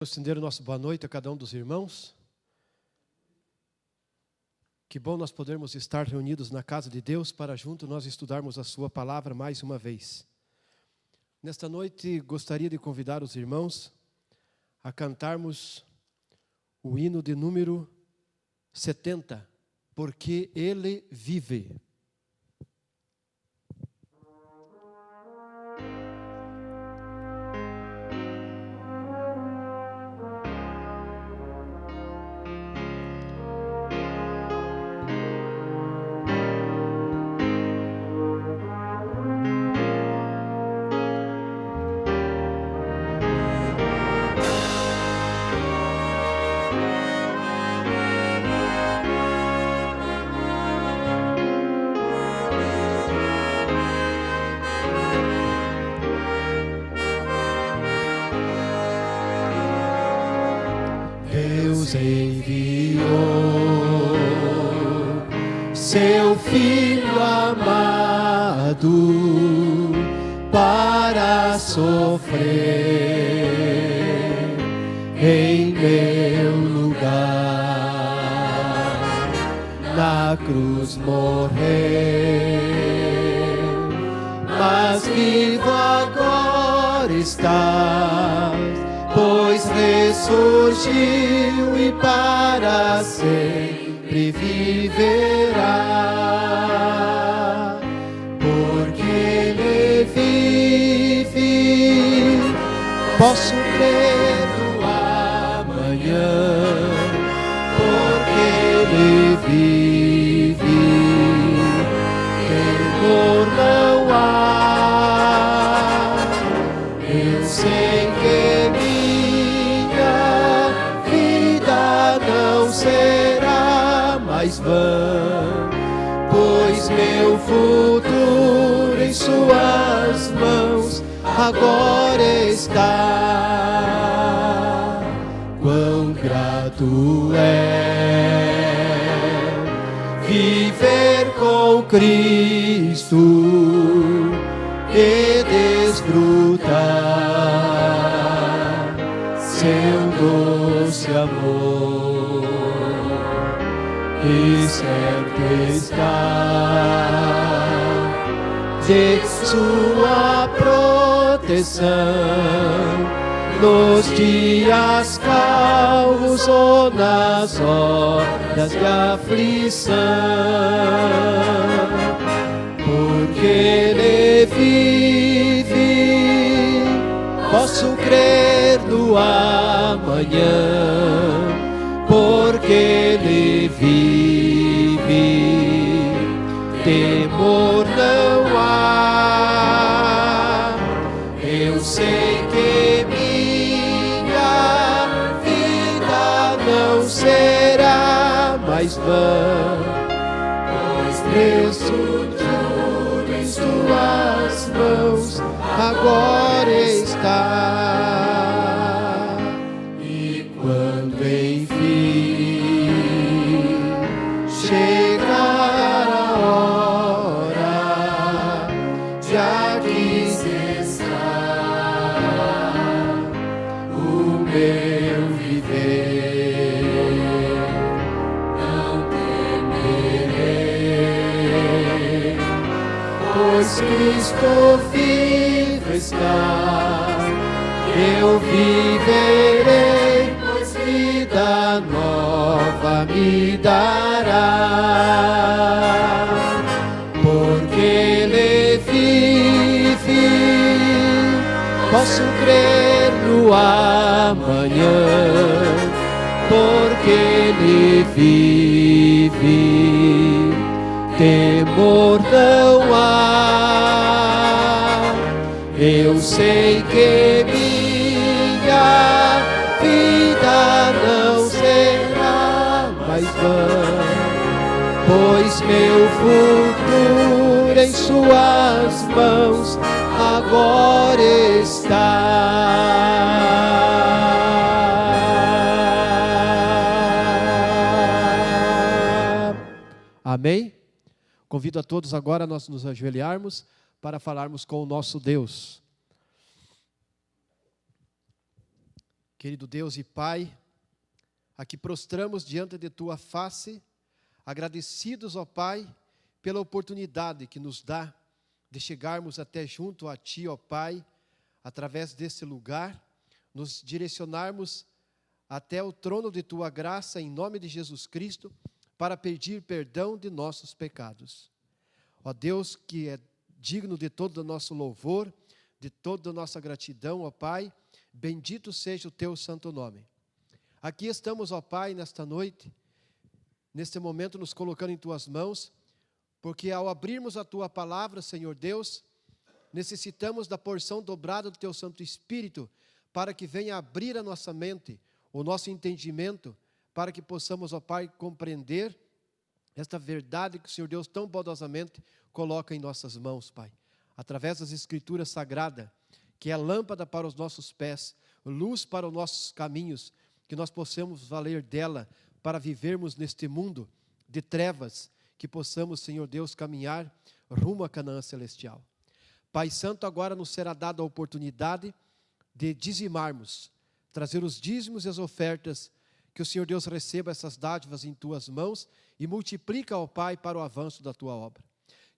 Estender o nosso boa noite a cada um dos irmãos. Que bom nós podermos estar reunidos na casa de Deus para junto nós estudarmos a sua palavra mais uma vez. Nesta noite gostaria de convidar os irmãos a cantarmos o hino de número 70, Porque Ele Vive. Deus enviou seu Filho amado para sofrer em meu lugar, na cruz morrer, mas vivo agora está, pois ressurgiu e para sempre viverá. Porque Ele vive, posso crer no amanhã. Porque Ele vive, temor não há. Eu sei que não será mais vã, pois meu futuro em suas mãos agora está. Quão grato é viver com Cristo e desfrutar seu doce amor. E certo está de sua proteção nos dias calmos ou nas horas de aflição. Porque Ele vive, posso crer no amanhã. Porque Ele vive, temor não há. Eu sei que minha vida não será mais vã, pois meu futuro em suas mãos agora está. Chegar a hora de aqui cessar o meu viver, não temerei, pois Cristo vivo está. Eu viverei, pois vida nova me dará. Porque Ele vive, posso crer no amanhã. Porque Ele vive, temor não há. Eu sei que minha vida não será mais vã, pois meu futuro em suas mãos agora está. Amém? Convido a todos agora a nós nos ajoelharmos para falarmos com o nosso Deus. Querido Deus e Pai, aqui prostramos diante de Tua face, agradecidos, ó Pai, pela oportunidade que nos dá de chegarmos até junto a Ti, ó Pai, através desse lugar, nos direcionarmos até o trono de Tua graça, em nome de Jesus Cristo, para pedir perdão de nossos pecados. Ó Deus, que é digno de todo o nosso louvor, de toda a nossa gratidão, ó Pai, bendito seja o Teu santo nome. Aqui estamos, ó Pai, nesta noite, neste momento nos colocando em Tuas mãos, porque ao abrirmos a Tua palavra, Senhor Deus, necessitamos da porção dobrada do Teu Santo Espírito, para que venha abrir a nossa mente, o nosso entendimento, para que possamos, ó Pai, compreender esta verdade que o Senhor Deus tão bondosamente coloca em nossas mãos, Pai, através das Escrituras Sagradas, que é lâmpada para os nossos pés, luz para os nossos caminhos, que nós possamos valer dela para vivermos neste mundo de trevas, que possamos, Senhor Deus, caminhar rumo a Canaã celestial. Pai Santo, agora nos será dada a oportunidade de dizimarmos, trazer os dízimos e as ofertas, que o Senhor Deus receba essas dádivas em Tuas mãos e multiplica, ó Pai, para o avanço da Tua obra.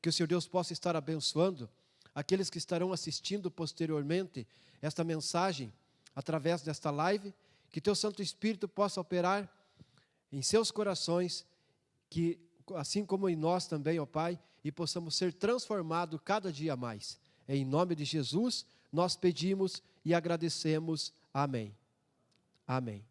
Que o Senhor Deus possa estar abençoando aqueles que estarão assistindo posteriormente esta mensagem através desta live, que Teu Santo Espírito possa operar em seus corações, que assim como em nós também, ó Pai, e possamos ser transformados cada dia mais. Em nome de Jesus, nós pedimos e agradecemos. Amém. Amém.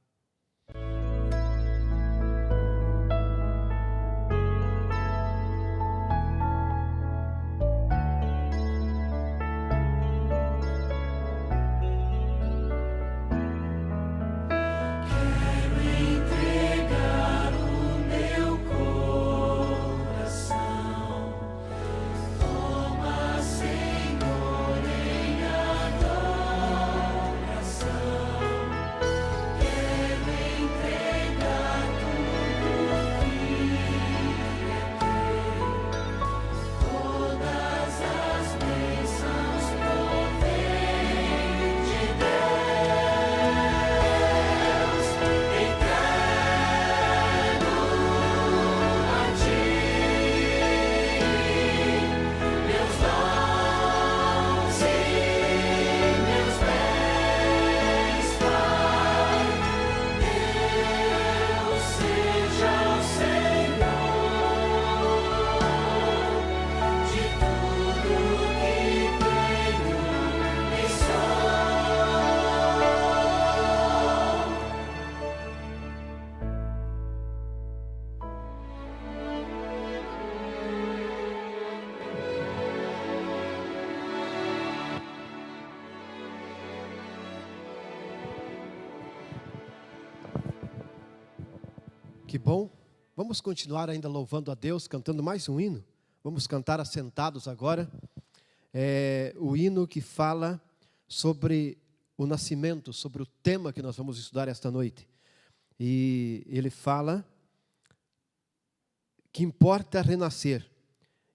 Que bom. Vamos continuar ainda louvando a Deus, cantando mais um hino. Vamos cantar assentados agora. O hino que fala sobre o nascimento, sobre o tema que nós vamos estudar esta noite. E ele fala que importa renascer.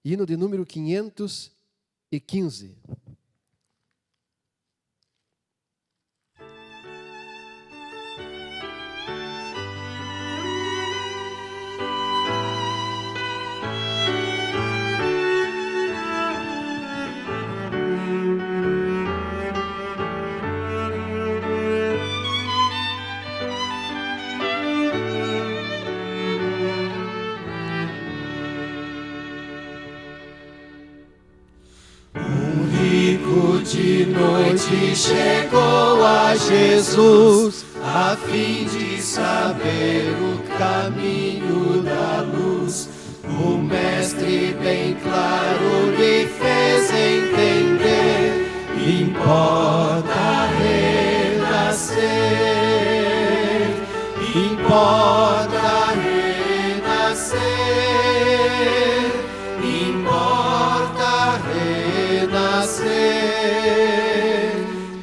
Hino de número 515. De noite chegou a Jesus, a fim de saber o caminho da luz. O Mestre bem claro lhe fez entender, importa renascer, importa renascer, importa renascer.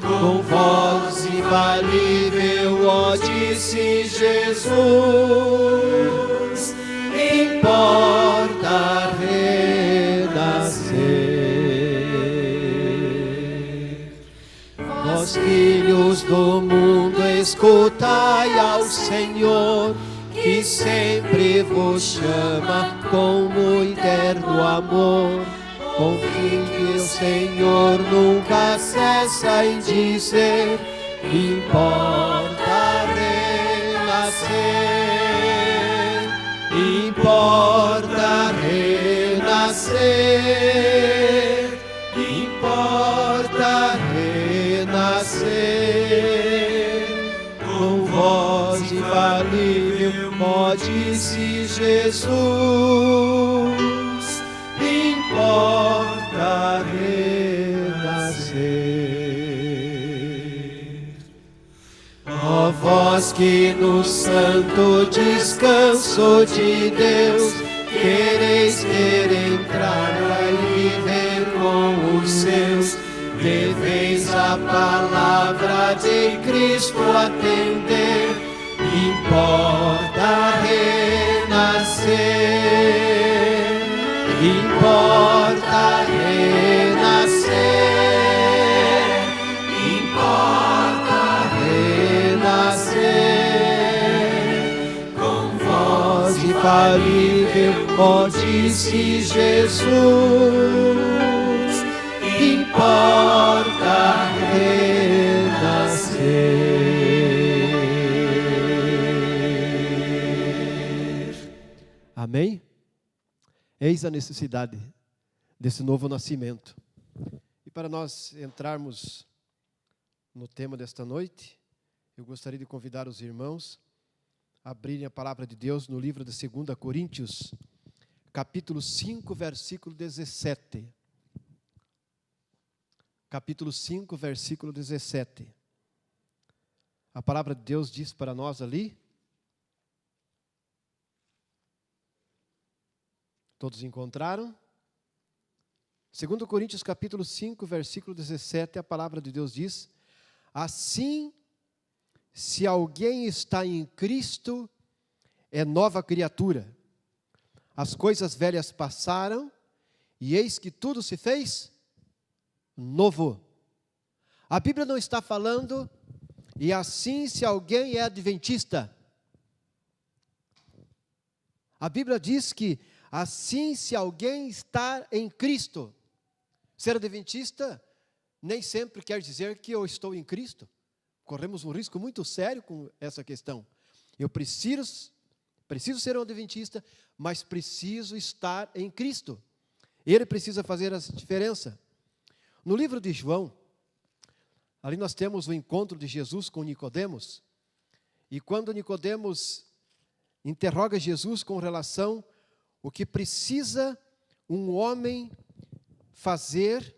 Com voz infalível, ó, disse Jesus, importa renascer. Vós, filhos do mundo, escutai ao Senhor, que sempre vos chama com muito terno amor. Confie que o Senhor nunca cessa em dizer: importa renascer, importa renascer, importa renascer. Com voz infalível, ó, disse Jesus: importa renascer. Ó vós que no santo descanso de Deus quereis entrar e viver com os seus, deveis a palavra de Cristo atender. Importa renascer, importa renascer, importa renascer. Com voz infalível, ó, disse Jesus: importa renascer. Amém? Eis a necessidade desse novo nascimento. E para nós entrarmos no tema desta noite, eu gostaria de convidar os irmãos a abrirem a palavra de Deus no livro de 2 Coríntios, capítulo 5, versículo 17. Capítulo 5, versículo 17. A palavra de Deus diz para nós ali. Todos encontraram? 2 Coríntios capítulo 5, versículo 17, a palavra de Deus diz: assim, se alguém está em Cristo, é nova criatura. As coisas velhas passaram, e eis que tudo se fez novo. A Bíblia não está falando, e assim, se alguém é adventista. A Bíblia diz que assim, se alguém está em Cristo. Ser adventista nem sempre quer dizer que eu estou em Cristo. Corremos um risco muito sério com essa questão. Eu preciso ser um adventista, mas preciso estar em Cristo. Ele precisa fazer a diferença. No livro de João, ali nós temos o encontro de Jesus com Nicodemos. E quando Nicodemos interroga Jesus com relação o que precisa um homem fazer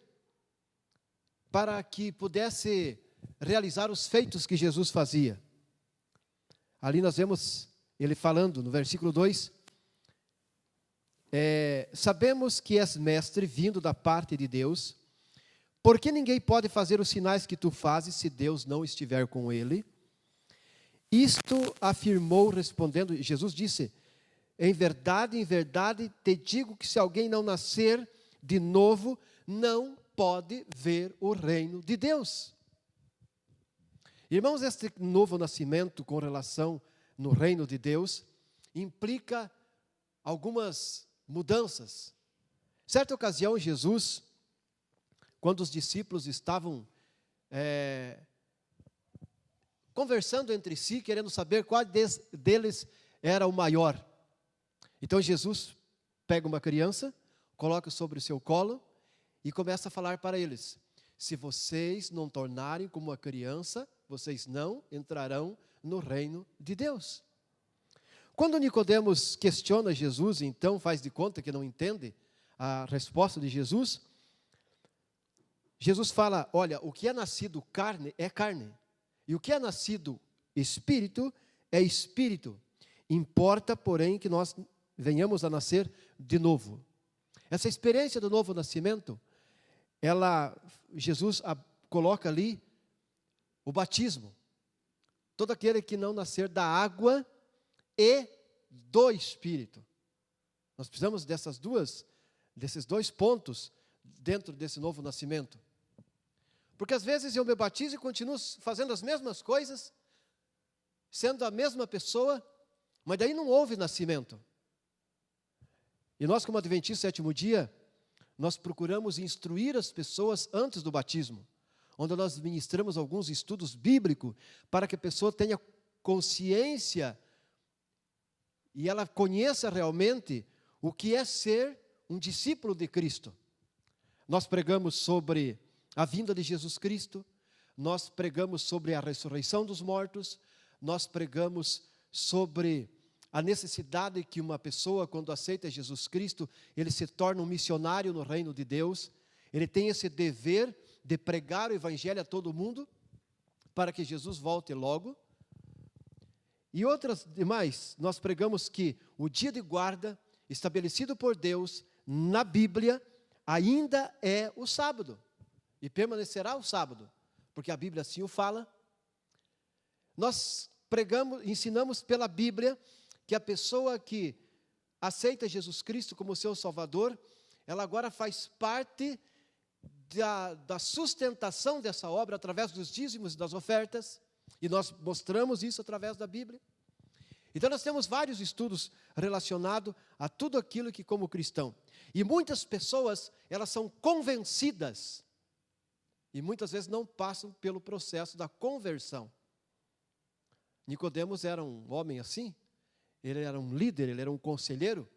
para que pudesse realizar os feitos que Jesus fazia. Ali nós vemos ele falando no versículo 2, sabemos que és mestre vindo da parte de Deus, porque ninguém pode fazer os sinais que tu fazes se Deus não estiver com ele. Isto afirmou respondendo, Jesus disse: em verdade, te digo que se alguém não nascer de novo, não pode ver o reino de Deus. Irmãos, este novo nascimento com relação no reino de Deus implica algumas mudanças. Certa ocasião, Jesus, quando os discípulos estavam conversando entre si, querendo saber qual deles era o maior. Então Jesus pega uma criança, coloca sobre o seu colo e começa a falar para eles: se vocês não tornarem como uma criança, vocês não entrarão no reino de Deus. Quando Nicodemos questiona Jesus, então faz de conta que não entende a resposta de Jesus, Jesus fala: olha, o que é nascido carne é carne, e o que é nascido espírito é espírito. Importa, porém, que nós venhamos a nascer de novo. Essa experiência do novo nascimento, Jesus coloca ali o batismo. Todo aquele que não nascer da água e do Espírito. Nós precisamos desses dois pontos dentro desse novo nascimento. Porque às vezes eu me batizo e continuo fazendo as mesmas coisas, sendo a mesma pessoa, mas daí não houve nascimento. E nós, como Adventistas do Sétimo Dia, nós procuramos instruir as pessoas antes do batismo, onde nós ministramos alguns estudos bíblicos para que a pessoa tenha consciência e ela conheça realmente o que é ser um discípulo de Cristo. Nós pregamos sobre a vinda de Jesus Cristo, nós pregamos sobre a ressurreição dos mortos, nós pregamos sobre a necessidade que uma pessoa, quando aceita Jesus Cristo, ele se torna um missionário no reino de Deus, ele tem esse dever de pregar o evangelho a todo mundo, para que Jesus volte logo. E outras demais, nós pregamos que o dia de guarda, estabelecido por Deus na Bíblia, ainda é o sábado, e permanecerá o sábado, porque a Bíblia assim o fala. Nós ensinamos pela Bíblia que a pessoa que aceita Jesus Cristo como seu Salvador, ela agora faz parte da sustentação dessa obra através dos dízimos e das ofertas, e nós mostramos isso através da Bíblia. Então nós temos vários estudos relacionados a tudo aquilo que como cristão. E muitas pessoas, elas são convencidas, e muitas vezes não passam pelo processo da conversão. Nicodemos era um homem assim, ele era um líder, ele era um conselheiro,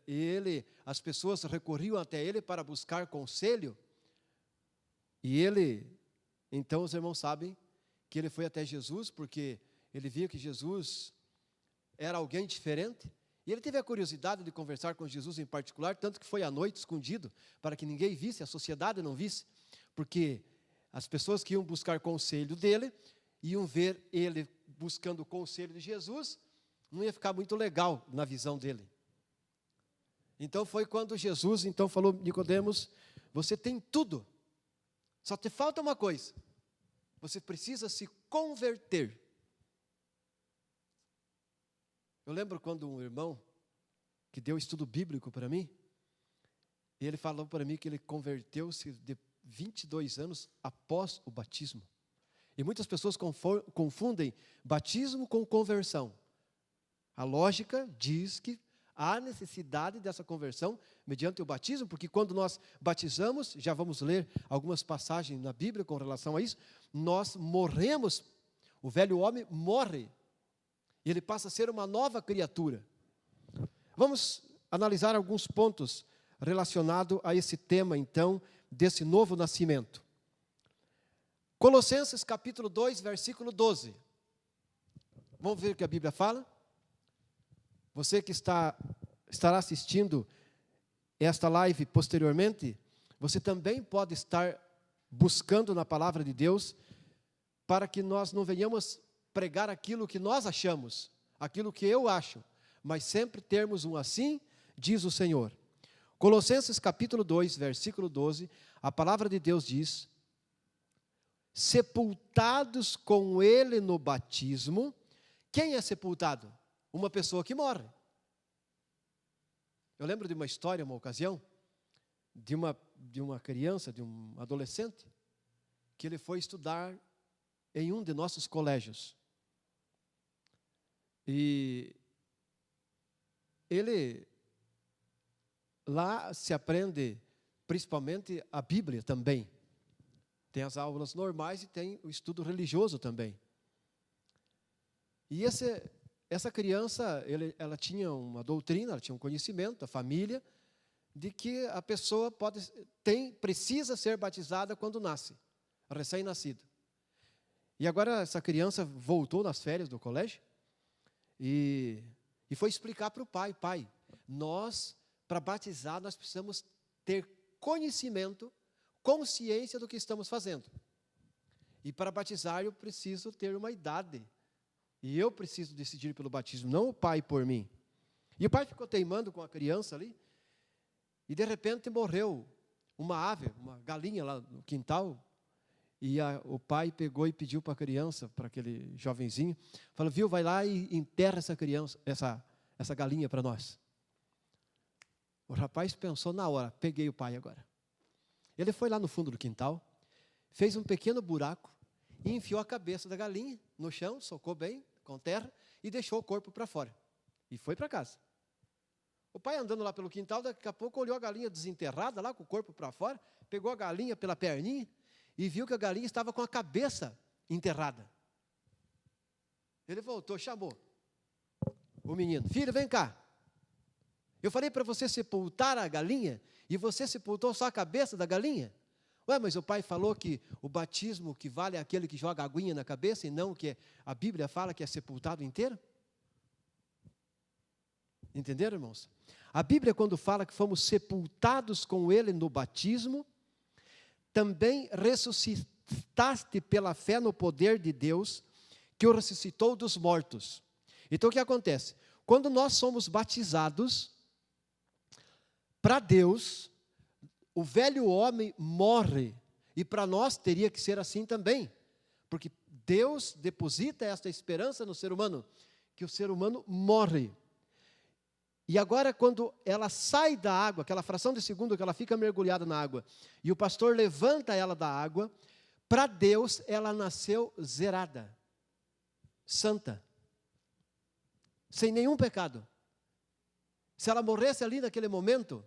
e as pessoas recorriam até ele para buscar conselho, e então os irmãos sabem que ele foi até Jesus, porque ele via que Jesus era alguém diferente, e ele teve a curiosidade de conversar com Jesus em particular, tanto que foi à noite, escondido, para que ninguém visse, a sociedade não visse, porque as pessoas que iam buscar conselho dele, iam ver ele buscando o conselho de Jesus, não ia ficar muito legal na visão dele. Então foi quando Jesus então falou: Nicodemos, você tem tudo, só te falta uma coisa, você precisa se converter. Eu lembro quando um irmão que deu estudo bíblico para mim, e ele falou para mim que ele converteu-se de 22 anos após o batismo. E muitas pessoas confundem batismo com conversão. A lógica diz que há necessidade dessa conversão mediante o batismo, porque quando nós batizamos, já vamos ler algumas passagens na Bíblia com relação a isso, nós morremos, o velho homem morre, e ele passa a ser uma nova criatura. Vamos analisar alguns pontos relacionados a esse tema, então, desse novo nascimento. Colossenses capítulo 2, versículo 12. Vamos ver o que a Bíblia fala? Você que estará assistindo esta live posteriormente, você também pode estar buscando na palavra de Deus, para que nós não venhamos pregar aquilo que nós achamos, aquilo que eu acho, mas sempre termos um assim, diz o Senhor. Colossenses capítulo 2, versículo 12, a palavra de Deus diz: sepultados com ele no batismo. Quem é sepultado? Uma pessoa que morre. Eu lembro de uma história, uma ocasião, de uma criança, de um adolescente, que ele foi estudar em um de nossos colégios. E ele, lá se aprende principalmente a Bíblia também. Tem as aulas normais e tem o estudo religioso também. E essa criança, ela tinha uma doutrina, ela tinha um conhecimento, a família, de que a pessoa precisa ser batizada quando nasce, recém-nascido. E agora essa criança voltou nas férias do colégio e foi explicar para o pai: pai, nós, para batizar, nós precisamos ter conhecimento, consciência do que estamos fazendo. E para batizar eu preciso ter uma idade. E eu preciso decidir pelo batismo, não o pai por mim. E o pai ficou teimando com a criança ali. E de repente morreu uma ave, uma galinha lá no quintal. E o pai pegou e pediu para a criança, para aquele jovenzinho, falou: viu, vai lá e enterra essa criança, essa galinha para nós. O rapaz pensou na hora: peguei o pai agora. Ele foi lá no fundo do quintal, fez um pequeno buraco e enfiou a cabeça da galinha no chão, socou bem, com terra e deixou o corpo para fora. E foi para casa. O pai andando lá pelo quintal, daqui a pouco olhou a galinha desenterrada lá com o corpo para fora, pegou a galinha pela perninha e viu que a galinha estava com a cabeça enterrada. Ele voltou, chamou o menino: filho, vem cá. Eu falei para você sepultar a galinha e você sepultou só a cabeça da galinha? Ué, mas o pai falou que o batismo que vale é aquele que joga aguinha na cabeça e não que a Bíblia fala que é sepultado inteiro? Entenderam, irmãos? A Bíblia, quando fala que fomos sepultados com Ele no batismo, também ressuscitaste pela fé no poder de Deus, que o ressuscitou dos mortos. Então, o que acontece? Quando nós somos batizados, para Deus, o velho homem morre, e para nós teria que ser assim também, porque Deus deposita esta esperança no ser humano, que o ser humano morre. E agora, quando ela sai da água, aquela fração de segundo que ela fica mergulhada na água, e o pastor levanta ela da água, para Deus ela nasceu zerada, santa, sem nenhum pecado. Se ela morresse ali naquele momento,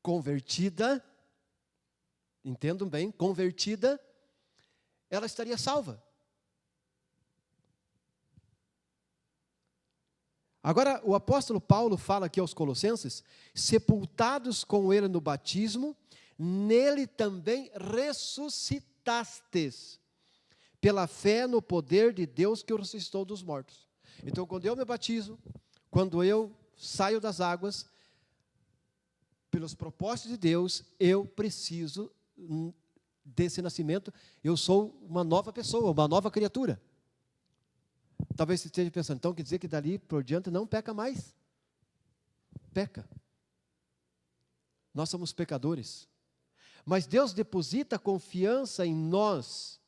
convertida, entendam bem, convertida, ela estaria salva. Agora, o apóstolo Paulo fala aqui aos Colossenses: sepultados com ele no batismo, nele também ressuscitastes, pela fé no poder de Deus que o ressuscitou dos mortos. Então, quando eu me batizo, quando eu saio das águas, pelos propósitos de Deus, eu preciso desse nascimento, eu sou uma nova pessoa, uma nova criatura. Talvez você esteja pensando, então quer dizer que dali por diante não peca mais? Peca. Nós somos pecadores. Mas Deus deposita confiança em nós.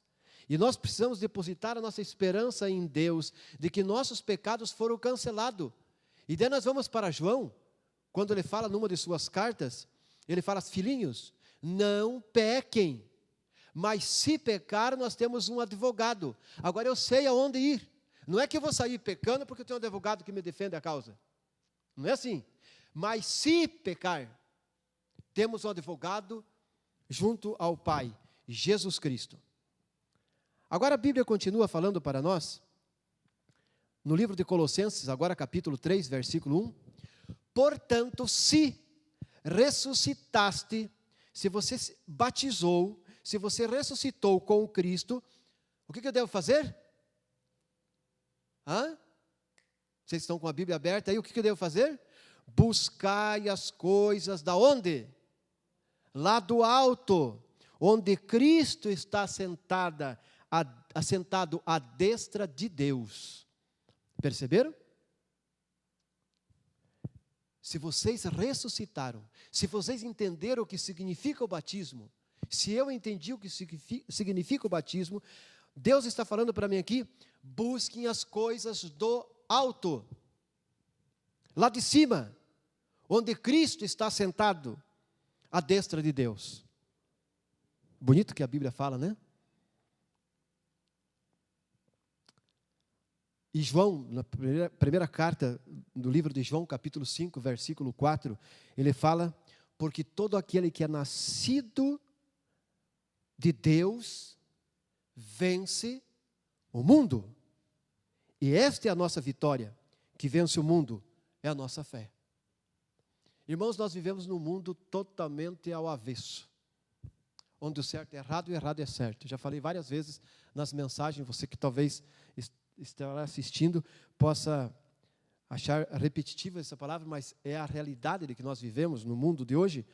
E nós precisamos depositar a nossa esperança em Deus, de que nossos pecados foram cancelados. E daí nós vamos para João, quando ele fala numa de suas cartas, ele fala: filhinhos, não pequem, mas se pecar, nós temos um advogado. Agora eu sei aonde ir. Não é que eu vou sair pecando porque eu tenho um advogado que me defende a causa. Não é assim. Mas se pecar, temos um advogado junto ao Pai, Jesus Cristo. Agora a Bíblia continua falando para nós, no livro de Colossenses, agora capítulo 3, versículo 1. Portanto, se ressuscitaste, se você se batizou, se você ressuscitou com Cristo, o que eu devo fazer? Vocês estão com a Bíblia aberta aí, o que eu devo fazer? Buscai as coisas da onde? Lá do alto, onde Cristo está assentado à destra de Deus. Perceberam? Se vocês ressuscitaram, se vocês entenderam o que significa o batismo, se eu entendi o que significa o batismo, Deus está falando para mim aqui: busquem as coisas do alto, lá de cima, onde Cristo está sentado à destra de Deus. Bonito que a Bíblia fala, né? E João, na primeira carta do livro de João, capítulo 5, versículo 4, ele fala: porque todo aquele que é nascido de Deus vence o mundo. E esta é a nossa vitória, que vence o mundo, é a nossa fé. Irmãos, nós vivemos num mundo totalmente ao avesso, onde o certo é errado e o errado é certo. Já falei várias vezes nas mensagens, você que talvez estará assistindo possa achar repetitiva essa palavra, mas é a realidade de que nós vivemos no mundo de hoje,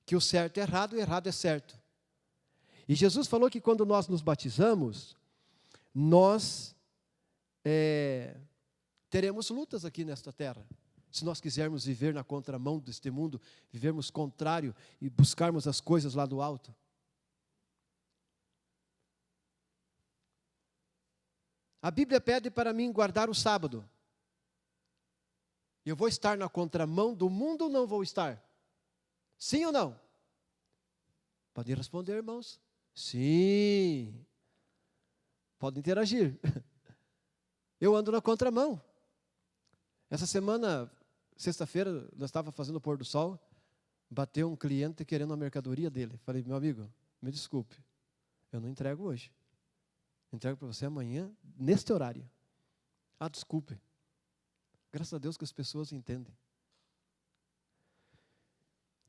que o certo é errado e o errado é certo. E Jesus falou que quando nós nos batizamos, nós teremos lutas aqui nesta terra. Se nós quisermos viver na contramão deste mundo, vivermos contrário e buscarmos as coisas lá do alto. A Bíblia pede para mim guardar o sábado. Eu vou estar na contramão do mundo ou não vou estar? Sim ou não? Podem responder, irmãos. Sim. Podem interagir. eu ando na contramão. Essa semana, sexta-feira, nós estávamos fazendo o pôr do sol, bateu um cliente querendo a mercadoria dele. Falei, meu amigo, me desculpe, eu não entrego hoje. Entrego para você amanhã, neste horário. Ah, desculpe. Graças a Deus que as pessoas entendem.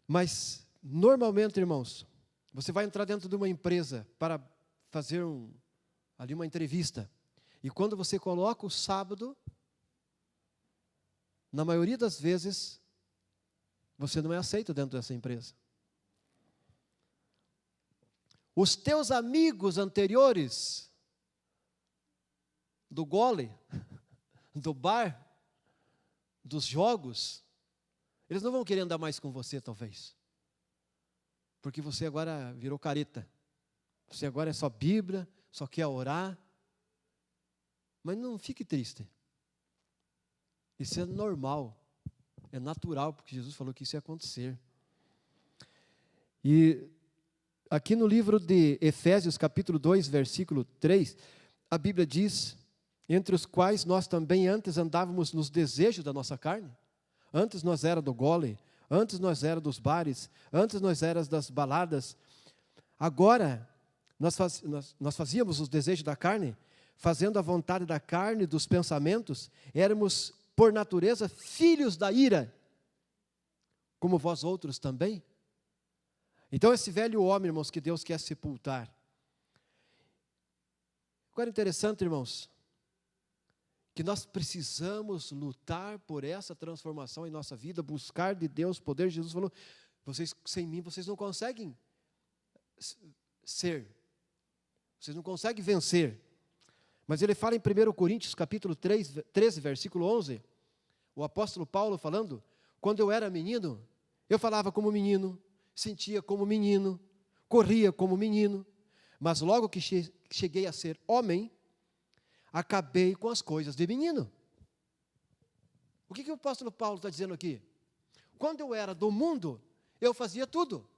Mas, normalmente, irmãos, você vai entrar dentro de uma empresa para fazer ali uma entrevista. E quando você coloca o sábado, na maioria das vezes, você não é aceito dentro dessa empresa. Os teus amigos anteriores, do gole, do bar, dos jogos, eles não vão querer andar mais com você, talvez. Porque você agora virou careta. Você agora é só Bíblia, só quer orar. Mas não fique triste. Isso é normal. É natural, porque Jesus falou que isso ia acontecer. E aqui no livro de Efésios, capítulo 2, versículo 3, a Bíblia diz, entre os quais nós também antes andávamos nos desejos da nossa carne. Antes nós era do gole, antes nós era dos bares, antes nós éramos das baladas. Agora, nós fazíamos os desejos da carne, fazendo a vontade da carne, dos pensamentos, éramos, por natureza, filhos da ira, como vós outros também. Então, esse velho homem, irmãos, que Deus quer sepultar. Agora, interessante, irmãos, que nós precisamos lutar por essa transformação em nossa vida, buscar de Deus poder. Jesus falou, sem mim, vocês não conseguem ser, vocês não conseguem vencer. Mas ele fala em 1 Coríntios, capítulo 13, versículo 11, o apóstolo Paulo falando, quando eu era menino, eu falava como menino, sentia como menino, corria como menino, mas logo que cheguei a ser homem, acabei com as coisas de menino. O que o apóstolo Paulo está dizendo aqui? Quando eu era do mundo, eu fazia tudo.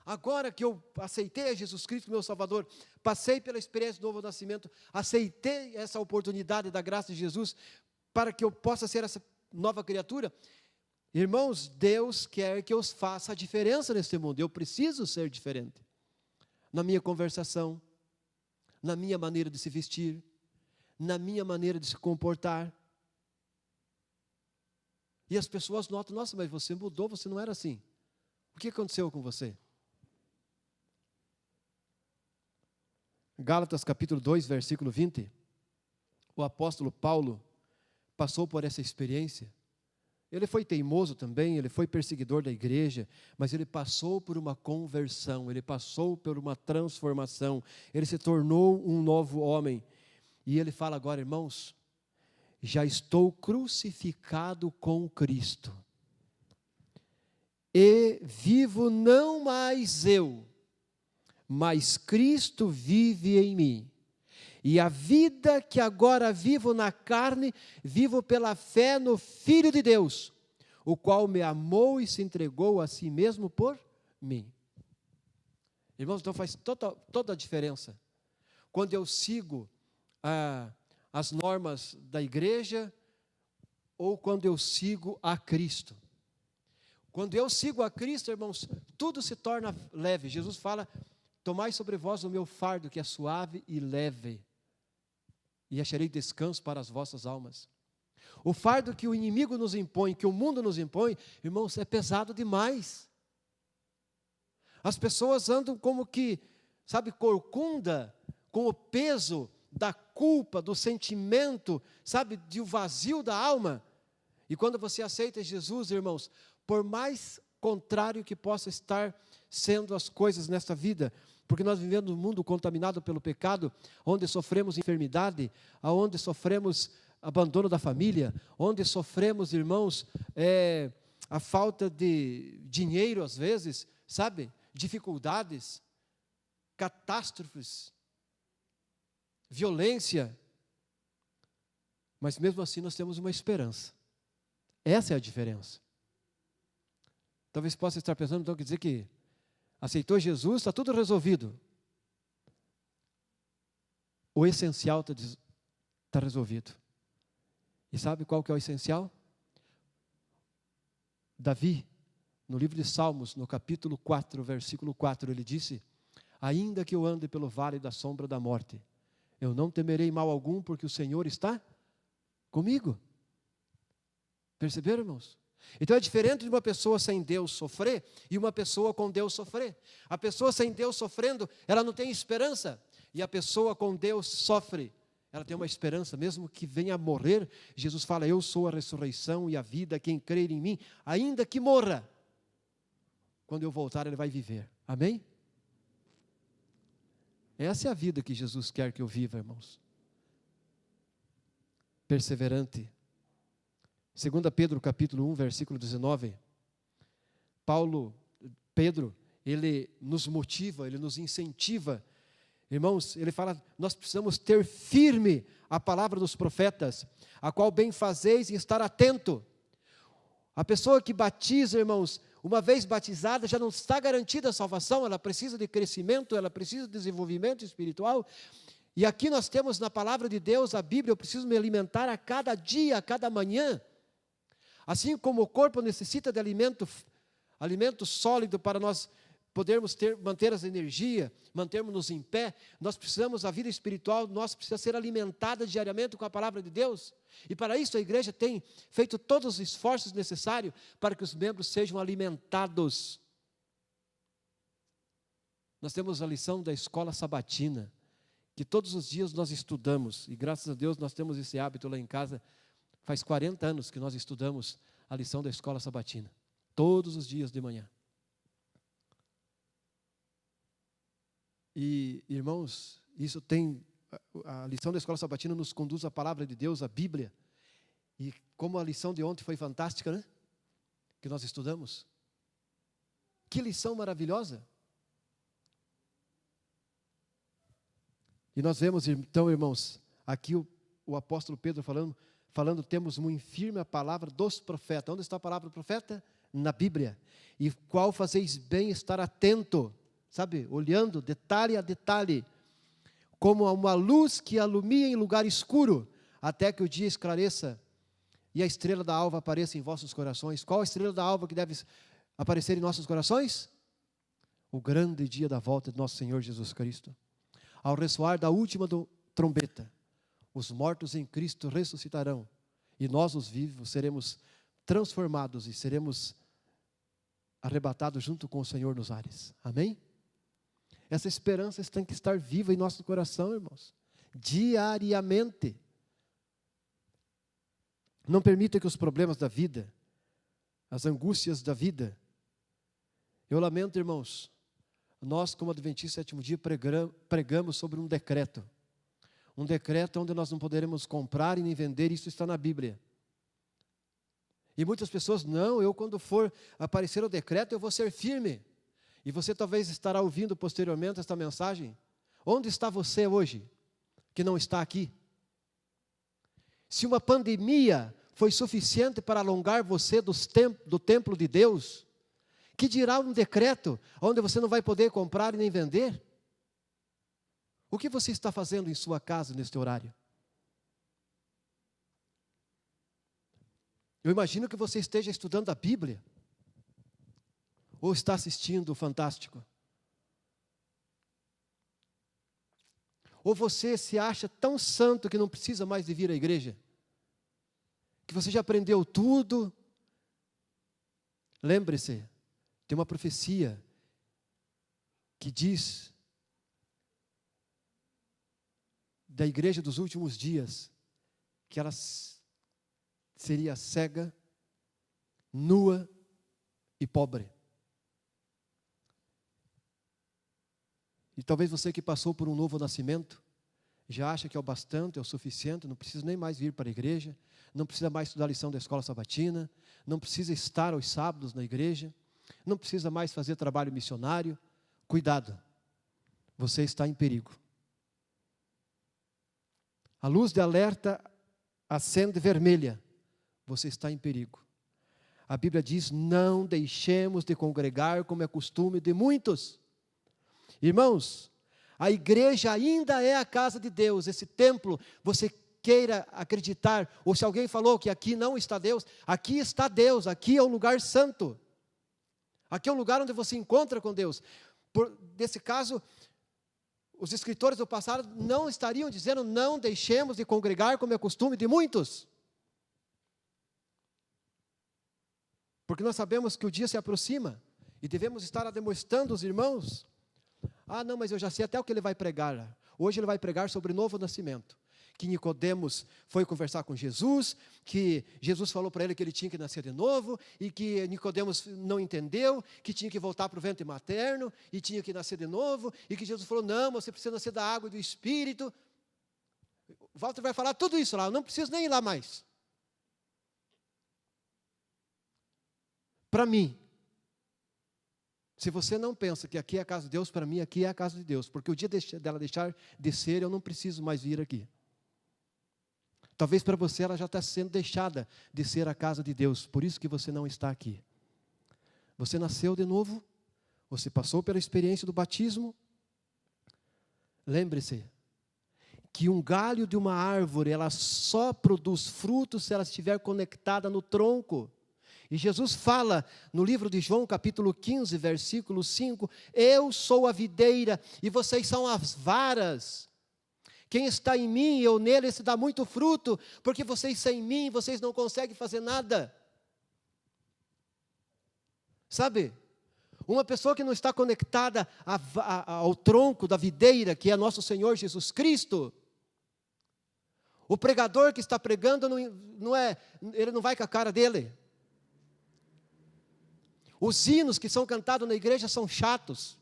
Agora que eu aceitei a Jesus Cristo, meu Salvador, passei pela experiência do novo nascimento, aceitei essa oportunidade da graça de Jesus, para que eu possa ser essa nova criatura. Irmãos, Deus quer que eu faça a diferença neste mundo. Eu preciso ser diferente. Na minha conversação, na minha maneira de se vestir, na minha maneira de se comportar. E as pessoas notam, nossa, mas você mudou, você não era assim. O que aconteceu com você? Gálatas capítulo 2, versículo 20, o apóstolo Paulo passou por essa experiência. Ele foi teimoso também, ele foi perseguidor da igreja, mas ele passou por uma conversão, ele passou por uma transformação, ele se tornou um novo homem. E ele fala agora, irmãos, já estou crucificado com Cristo. E vivo não mais eu, mas Cristo vive em mim. E a vida que agora vivo na carne, vivo pela fé no Filho de Deus, o qual me amou e se entregou a si mesmo por mim. Irmãos, então faz toda a diferença. Quando eu sigo as normas da igreja, ou quando eu sigo a Cristo. Quando eu sigo a Cristo, irmãos, tudo se torna leve. Jesus fala, tomai sobre vós o meu fardo, que é suave e leve, e acharei descanso para as vossas almas. O fardo que o inimigo nos impõe, que o mundo nos impõe, irmãos, é pesado demais. As pessoas andam como que, sabe, corcunda, com o peso da culpa, do sentimento, sabe, do vazio da alma. E quando você aceita Jesus, irmãos, por mais contrário que possa estar sendo as coisas nesta vida, porque nós vivemos num mundo contaminado pelo pecado, onde sofremos enfermidade, onde sofremos abandono da família, onde sofremos, irmãos, a falta de dinheiro às vezes, sabe? Dificuldades, catástrofes, violência. Mas mesmo assim nós temos uma esperança. Essa é a diferença. Talvez possa estar pensando, então, quer dizer que aceitou Jesus, está tudo resolvido. O essencial está resolvido. E sabe qual que é o essencial? Davi, no livro de Salmos, no capítulo 4, versículo 4, ele disse: ainda que eu ande pelo vale da sombra da morte, eu não temerei mal algum, porque o Senhor está comigo. Perceberam, irmãos? Então é diferente de uma pessoa sem Deus sofrer e uma pessoa com Deus sofrer. A pessoa sem Deus sofrendo, ela não tem esperança. E a pessoa com Deus sofre, ela tem uma esperança, mesmo que venha a morrer. Jesus fala: eu sou a ressurreição e a vida, quem crer em mim, ainda que morra, quando eu voltar ele vai viver. Amém? Essa é a vida que Jesus quer que eu viva, irmãos. Perseverante. 2 Pedro capítulo 1, versículo 19. Pedro, ele nos motiva, ele nos incentiva. Irmãos, ele fala: nós precisamos ter firme a palavra dos profetas, a qual bem fazeis em estar atento. A pessoa que batiza, irmãos, uma vez batizada, já não está garantida a salvação, ela precisa de crescimento, ela precisa de desenvolvimento espiritual. E aqui nós temos na palavra de Deus, a Bíblia: eu preciso me alimentar a cada dia, a cada manhã. Assim como o corpo necessita de alimento sólido para nós podermos manter as energias, mantermos-nos em pé, nós precisamos, a vida espiritual nossa precisa ser alimentada diariamente com a palavra de Deus. E para isso a igreja tem feito todos os esforços necessários para que os membros sejam alimentados. Nós temos a lição da escola sabatina, que todos os dias nós estudamos, e graças a Deus nós temos esse hábito lá em casa. Faz 40 anos que nós estudamos a lição da escola sabatina, todos os dias de manhã. E, irmãos, a lição da escola sabatina nos conduz à palavra de Deus, à Bíblia. E como a lição de ontem foi fantástica, né? Que nós estudamos. Que lição maravilhosa. E nós vemos, então, irmãos, aqui o apóstolo Pedro falando, temos muito firme a palavra dos profetas. Onde está a palavra do profeta? Na Bíblia. E qual fazeis bem estar atento, sabe, olhando detalhe a detalhe, como uma luz que alumia em lugar escuro, até que o dia esclareça e a estrela da alva apareça em vossos corações. Qual a estrela da alva que deve aparecer em nossos corações? O grande dia da volta de nosso Senhor Jesus Cristo. Ao ressoar da última trombeta, os mortos em Cristo ressuscitarão, e nós, os vivos, seremos transformados e seremos arrebatados junto com o Senhor nos ares. Amém? Essa esperança tem que estar viva em nosso coração, irmãos, diariamente. Não permita que os problemas da vida, as angústias da vida, eu lamento, irmãos, nós como Adventistas do Sétimo Dia pregamos sobre um decreto onde nós não poderemos comprar e nem vender, isso está na Bíblia. E muitas pessoas: não, eu quando for aparecer o decreto eu vou ser firme. E você talvez estará ouvindo posteriormente esta mensagem. Onde está você hoje, que não está aqui? Se uma pandemia foi suficiente para alongar você do templo de Deus, que dirá um decreto onde você não vai poder comprar e nem vender? O que você está fazendo em sua casa neste horário? Eu imagino que você esteja estudando a Bíblia, ou está assistindo o Fantástico. Ou você se acha tão santo que não precisa mais de vir à igreja, que você já aprendeu tudo. Lembre-se, tem uma profecia que diz da igreja dos últimos dias que ela seria cega, nua e pobre. E talvez você que passou por um novo nascimento já acha que é o bastante, é o suficiente, não precisa nem mais vir para a igreja, não precisa mais estudar a lição da escola sabatina, não precisa estar aos sábados na igreja, não precisa mais fazer trabalho missionário. Cuidado, você está em perigo. A luz de alerta acende vermelha, você está em perigo. A Bíblia diz: não deixemos de congregar como é costume de muitos. Irmãos, a igreja ainda é a casa de Deus, esse templo, você queira acreditar, ou se alguém falou que aqui não está Deus, aqui está Deus, aqui é o lugar santo. Aqui é o lugar onde você encontra com Deus. Nesse caso, os escritores do passado não estariam dizendo, não deixemos de congregar como é costume de muitos. Porque nós sabemos que o dia se aproxima e devemos estar demonstrando os irmãos. Ah, não, mas eu já sei até o que ele vai pregar. Hoje ele vai pregar sobre o novo nascimento. Que Nicodemos foi conversar com Jesus, que Jesus falou para ele que ele tinha que nascer de novo, e que Nicodemos não entendeu, que tinha que voltar para o ventre materno, e tinha que nascer de novo, e que Jesus falou, não, você precisa nascer da água e do Espírito. O Walter vai falar tudo isso lá, eu não preciso nem ir lá mais. Para mim, se você não pensa que aqui é a casa de Deus, para mim aqui é a casa de Deus, porque o dia dela deixar de ser, eu não preciso mais vir aqui. Talvez para você ela já está sendo deixada de ser a casa de Deus, por isso que você não está aqui. Você nasceu de novo, você passou pela experiência do batismo. Lembre-se que um galho de uma árvore, ela só produz frutos se ela estiver conectada no tronco. E Jesus fala no livro de João, capítulo 15, versículo 5, eu sou a videira e vocês são as varas. Quem está em mim e eu nele, esse dá muito fruto, porque vocês sem mim, vocês não conseguem fazer nada. Sabe, uma pessoa que não está conectada ao tronco da videira, que é nosso Senhor Jesus Cristo, o pregador que está pregando, ele não vai com a cara dele. Os hinos que são cantados na igreja são chatos,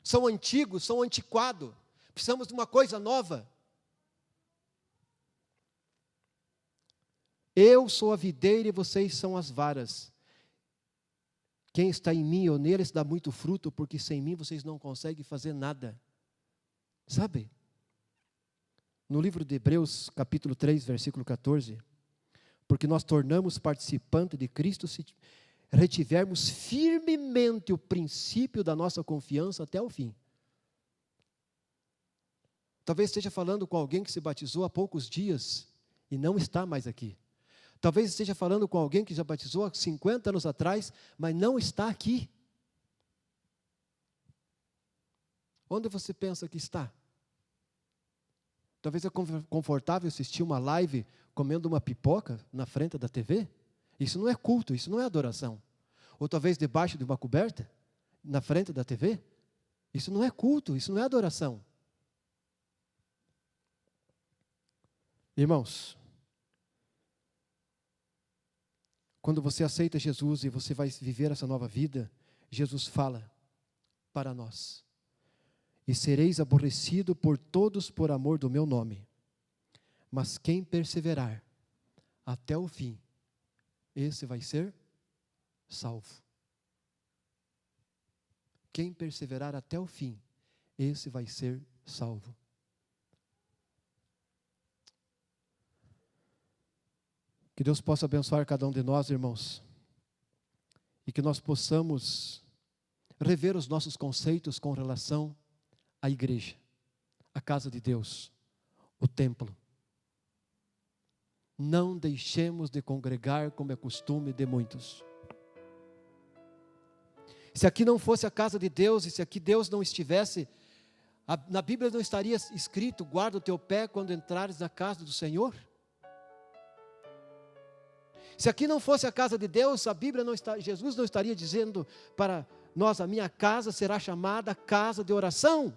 são antigos, são antiquados. Precisamos de uma coisa nova. Eu sou a videira e vocês são as varas. Quem está em mim ou neles dá muito fruto, porque sem mim vocês não conseguem fazer nada. Sabe? No livro de Hebreus, capítulo 3, versículo 14, porque nós tornamos participante de Cristo se retivermos firmemente o princípio da nossa confiança até o fim. Talvez esteja falando com alguém que se batizou há poucos dias e não está mais aqui. Talvez esteja falando com alguém que já batizou há 50 anos atrás, mas não está aqui. Onde você pensa que está? Talvez é confortável assistir uma live comendo uma pipoca na frente da TV? Isso não é culto, isso não é adoração. Ou talvez debaixo de uma coberta, na frente da TV? Isso não é culto, isso não é adoração. Irmãos, quando você aceita Jesus e você vai viver essa nova vida, Jesus fala para nós: e sereis aborrecido por todos por amor do meu nome, mas quem perseverar até o fim, esse vai ser salvo. Quem perseverar até o fim, esse vai ser salvo. Que Deus possa abençoar cada um de nós, irmãos, e que nós possamos rever os nossos conceitos com relação à igreja, à casa de Deus, o templo. Não deixemos de congregar como é costume de muitos. Se aqui não fosse a casa de Deus, e se aqui Deus não estivesse, na Bíblia não estaria escrito, guarda o teu pé quando entrares na casa do Senhor? Se aqui não fosse a casa de Deus, Jesus não estaria dizendo para nós, a minha casa será chamada casa de oração.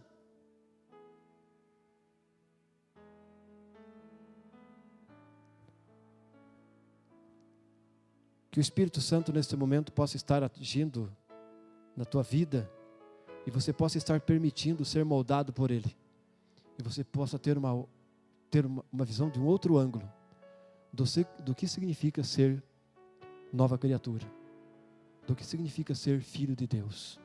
Que o Espírito Santo neste momento possa estar agindo na tua vida e você possa estar permitindo ser moldado por Ele. E você possa ter uma visão de um outro ângulo do que significa ser nova criatura, do que significa ser filho de Deus.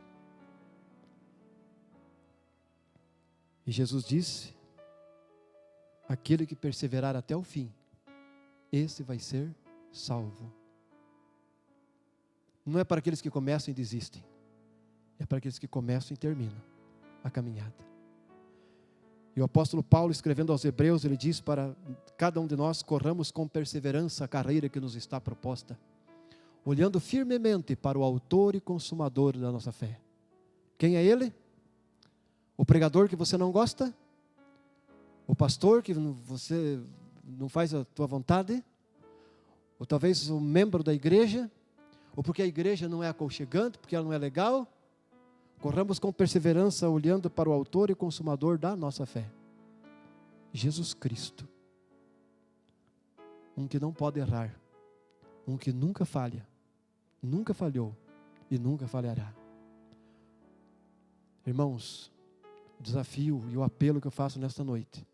E Jesus disse: aquele que perseverar até o fim, esse vai ser salvo. Não é para aqueles que começam e desistem, é para aqueles que começam e terminam a caminhada. E o apóstolo Paulo, escrevendo aos Hebreus, ele diz para cada um de nós: corramos com perseverança a carreira que nos está proposta, olhando firmemente para o autor e consumador da nossa fé. Quem é ele? O pregador que você não gosta? O pastor que você não faz a tua vontade? Ou talvez o membro da igreja? Ou porque a igreja não é aconchegante, porque ela não é legal? Corramos com perseverança, olhando para o autor e consumador da nossa fé, Jesus Cristo. Um que não pode errar, um que nunca falha, nunca falhou e nunca falhará. Irmãos, o desafio e o apelo que eu faço nesta noite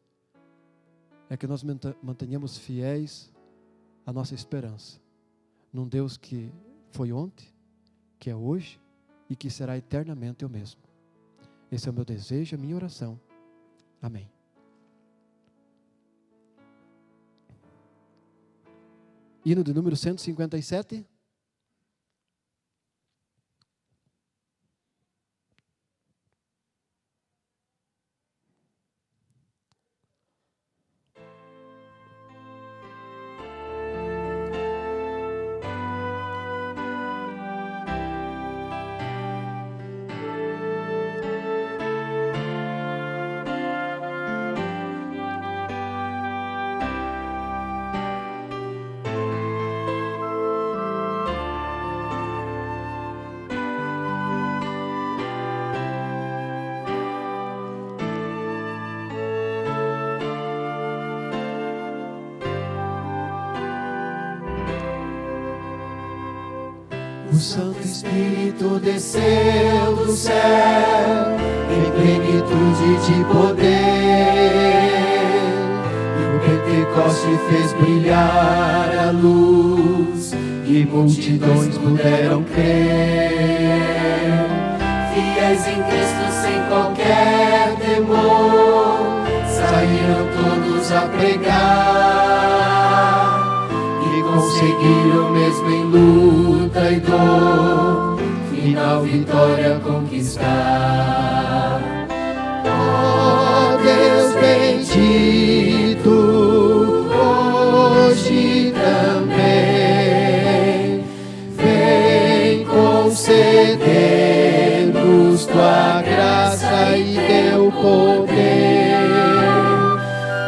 é que nós mantenhamos fiéis à nossa esperança num Deus que foi ontem, que é hoje e que será eternamente o mesmo. Esse é o meu desejo, a minha oração. Amém. Hino de número 157. O Santo Espírito desceu do céu em plenitude de poder, e o Pentecoste fez brilhar a luz e multidões puderam crer. Fiéis em Cristo sem qualquer temor, saíram todos a pregar e conseguiram mesmo em luta e dor, final vitória conquistar. Ó Deus bendito, hoje também vem conceder-nos tua graça e teu poder.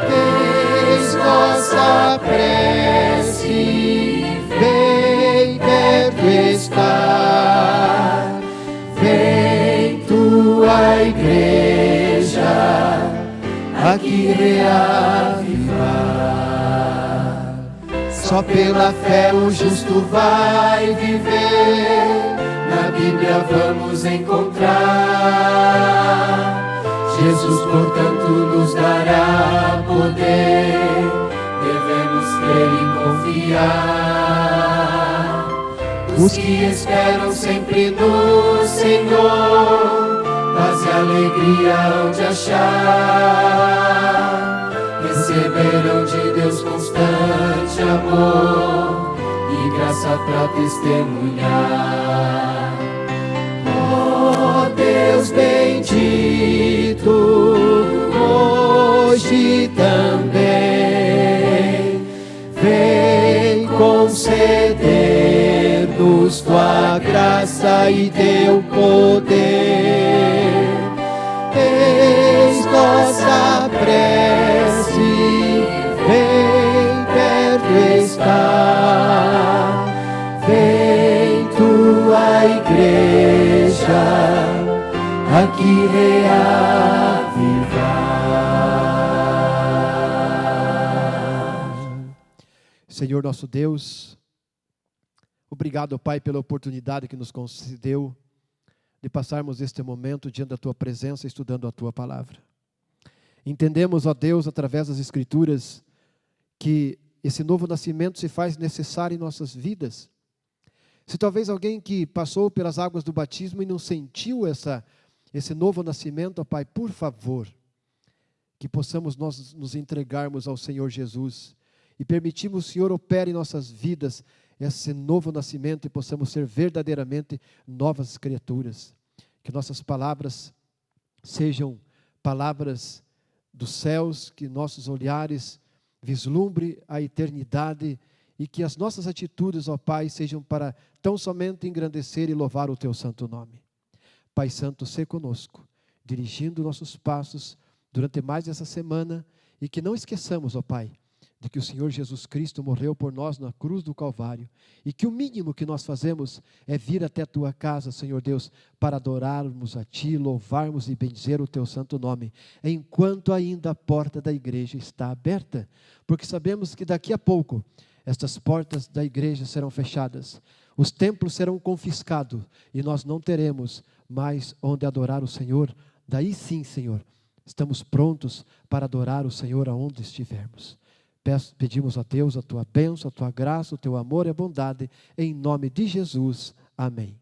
Eis nossa prece, bem perto está, vem tua igreja aqui reavivar. Só pela fé o justo vai viver, na Bíblia vamos encontrar. Jesus, portanto, nos dará poder, devemos crer e confiar. Os que esperam sempre no Senhor, paz e alegria hão de achar. Receberão de Deus constante amor e graça para testemunhar. Ó Deus bendito, hoje também vem conceder-nos tua graça e teu poder. Eis nossa prece, bem perto está, vem tua igreja aqui reavivar. Senhor nosso Deus, obrigado, Pai, pela oportunidade que nos concedeu de passarmos este momento diante da Tua presença, estudando a Tua palavra. Entendemos, ó Deus, através das Escrituras, que esse novo nascimento se faz necessário em nossas vidas. Se talvez alguém que passou pelas águas do batismo e não sentiu esse novo nascimento, ó Pai, por favor, que possamos nós nos entregarmos ao Senhor Jesus e permitirmos que o Senhor opere em nossas vidas esse novo nascimento e possamos ser verdadeiramente novas criaturas. Que nossas palavras sejam palavras dos céus, que nossos olhares vislumbre a eternidade e que as nossas atitudes, ó Pai, sejam para tão somente engrandecer e louvar o Teu santo nome. Pai Santo, sê conosco, dirigindo nossos passos durante mais essa semana e que não esqueçamos, ó Pai, de que o Senhor Jesus Cristo morreu por nós na cruz do Calvário e que o mínimo que nós fazemos é vir até a Tua casa, Senhor Deus, para adorarmos a Ti, louvarmos e bendizer o Teu santo nome, enquanto ainda a porta da igreja está aberta, porque sabemos que daqui a pouco estas portas da igreja serão fechadas, os templos serão confiscados e nós não teremos mais onde adorar o Senhor. Daí sim, Senhor, estamos prontos para adorar o Senhor aonde estivermos. Pedimos a Deus a Tua bênção, a Tua graça, o Teu amor e a bondade, em nome de Jesus. Amém.